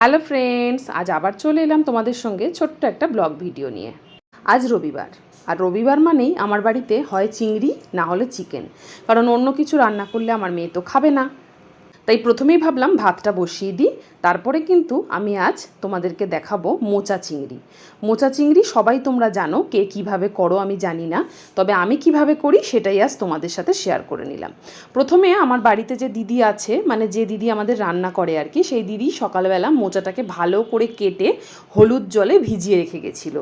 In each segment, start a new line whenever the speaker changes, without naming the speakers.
Hello friends, আজ আবার চলে এলাম তোমাদের সঙ্গে ছোট্ট একটা ব্লগ ভিডিও নিয়ে। আজ রবিবার, আর রবিবার মানেই আমার বাড়িতে হয় চিংড়ি না হলে চিকেন, কারণ অন্য কিছু রান্না করলে আমার মেয়ে তো খাবে না। তাই প্রথমেই ভাবলাম ভাতটা বসিয়ে দিই, তারপরে কিন্তু আমি আজ তোমাদেরকে দেখাবো মোচা চিংড়ি। মোচা চিংড়ি সবাই তোমরা জানো, কে কিভাবে করো আমি জানি না, তবে আমি কিভাবে করি সেটাই আজ তোমাদের সাথে শেয়ার করে নিলাম। প্রথমে আমার বাড়িতে যে দিদি আছে, মানে যে দিদি আমাদের রান্না করে আর কি, সেই দিদি সকালবেলা মোচাটাকে ভালো করে কেটে হলুদ জলে ভিজিয়ে রেখে গেছিলো।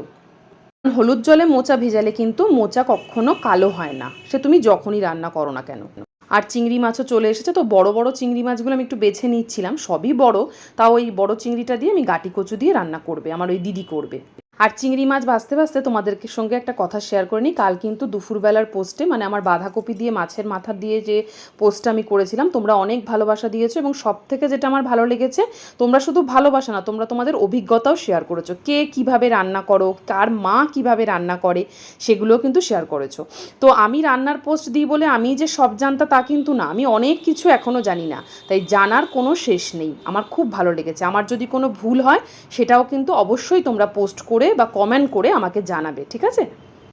হলুদ জলে মোচা ভেজালে কিন্তু মোচা কখনো কালো হয় না, সে তুমি যখনই রান্না করো না কেন। আর চিংড়ি মাছও চলে এসেছে, তো বড় বড় চিংড়ি মাছগুলো আমি একটু বেছে নিচ্ছিলাম, সবই বড়, তাও ওই বড় চিংড়িটা দিয়ে আমি গাটি কচু দিয়ে রান্না করবে, আমার ওই দিদি করবে। আর চিংড়ি মাছ ভাজতে ভাজতে তোমাদেরকে সঙ্গে একটা কথা শেয়ার করে নিই। কাল কিন্তু দুপুরবেলার পোস্টে, মানে আমার বাঁধাকপি দিয়ে মাছের মাথা দিয়ে যে পোস্টটা আমি করেছিলাম, তোমরা অনেক ভালোবাসা দিয়েছো, এবং সব থেকে যেটা আমার ভালো লেগেছে, তোমরা শুধু ভালোবাসা না, তোমরা তোমাদের অভিজ্ঞতাও শেয়ার করেছো, কে কিভাবে রান্না করো, কার মা কিভাবে রান্না করে, সেগুলোও কিন্তু শেয়ার করেছো। তো আমি রান্নার পোস্ট দিই বলে আমি যে সব জানতা তা কিন্তু না, আমি অনেক কিছু এখনও জানি না, তাই জানার কোনো শেষ নেই। আমার খুব ভালো লেগেছে, আমার যদি কোনো ভুল হয় সেটাও কিন্তু অবশ্যই তোমরা পোস্ট করে বা কমেন্ট করে আমাকে জানাবে, ঠিক আছে?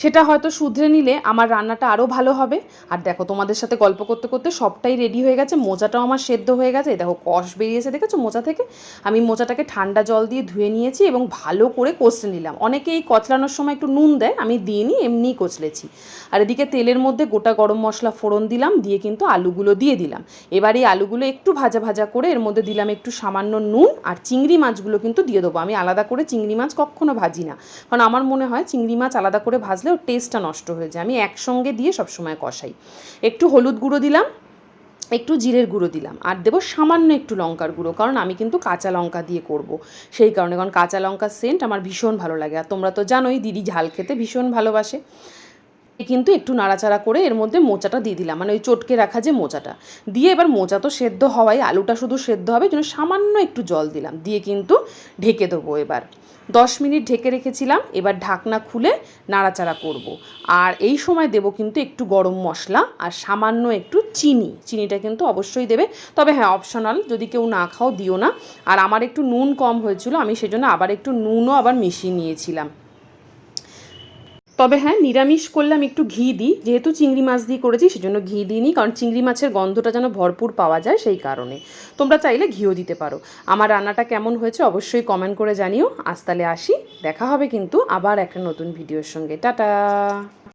সেটা হয়তো শুধরে নিলে আমার রান্নাটা আরও ভালো হবে। আর দেখো, তোমাদের সাথে গল্প করতে করতে সবটাই রেডি হয়ে গেছে, মোচাটাও আমার সেদ্ধ হয়ে গেছে, দেখো কষ বেরিয়েছে, দেখেছো মোচা থেকে। আমি মোচাটাকে ঠান্ডা জল দিয়ে ধুয়ে নিয়েছি এবং ভালো করে কষলে নিলাম। অনেকে এই কচলানোর সময় একটু নুন দেয়, আমি দিইনি, এমনিই কচলেছি। আর এদিকে তেলের মধ্যে গোটা গরম মশলা ফোড়ন দিলাম, দিয়ে কিন্তু আলুগুলো দিয়ে দিলাম। এবার এই আলুগুলো একটু ভাজা ভাজা করে এর মধ্যে দিলাম একটু সামান্য নুন, আর চিংড়ি মাছগুলো কিন্তু দিয়ে দেবো। আমি আলাদা করে চিংড়ি মাছ কখনো ভাজি না, কারণ আমার মনে হয় চিংড়ি মাছ আলাদা করে ভাজলে ওর টেস্টটা নষ্ট হয়ে যায়। আমি একসঙ্গে দিয়ে সবসময় কষাই। একটু হলুদ গুঁড়ো দিলাম, একটু জিরের গুঁড়ো দিলাম, আর দেবো সামান্য একটু লঙ্কার গুঁড়ো, কারণ আমি কিন্তু কাঁচা লঙ্কা দিয়ে করব, সেই কারণে। কারণ কাঁচা লঙ্কার সেন্ট আমার ভীষণ ভালো লাগে, আর তোমরা তো জানোই দিদি ঝাল খেতে ভীষণ ভালোবাসে। কিন্তু একটু নাড়াচাড়া করে এর মধ্যে মোচাটা দিয়ে দিলাম, মানে ওই চটকে রাখা যে মোচাটা দিয়ে, এবার মোচা তো সেদ্ধ হওয়াই, আলুটা শুধু সেদ্ধ হবে, জন্য সামান্য একটু জল দিলাম, দিয়ে কিন্তু ঢেকে দেবো। এবার 10 মিনিট ঢেকে রেখেছিলাম, এবার ঢাকনা খুলে নাড়াচাড়া করব। আর এই সময় দেবো কিন্তু একটু গরম মশলা আর সামান্য একটু চিনি, চিনিটা কিন্তু অবশ্যই দেবে, তবে হ্যাঁ অপশনাল, যদি কেউ না খাও দিও না। আর আমার একটু নুন কম হয়েছিল, আমি সেজন্য আবার একটু নুনও আবার মিশিয়ে নিয়েছিলাম। তবে হ্যাঁ, নিরামিষ করলে আমি একটু ঘি দিই, যেহেতু চিংড়ি মাছ দিয়ে করেছি সেজন্য ঘি দিইনি, কারণ চিংড়ি মাছের গন্ধটা যেন ভরপুর পাওয়া যায়, সেই কারণে। তোমরা চাইলে ঘিও দিতে পারো। আমার রান্নাটা কেমন হয়েছে অবশ্যই কমেন্ট করে জানিও। আজ তাহলে আসি, দেখা হবে কিন্তু আবার একটা নতুন ভিডিওর সঙ্গে। টাটা।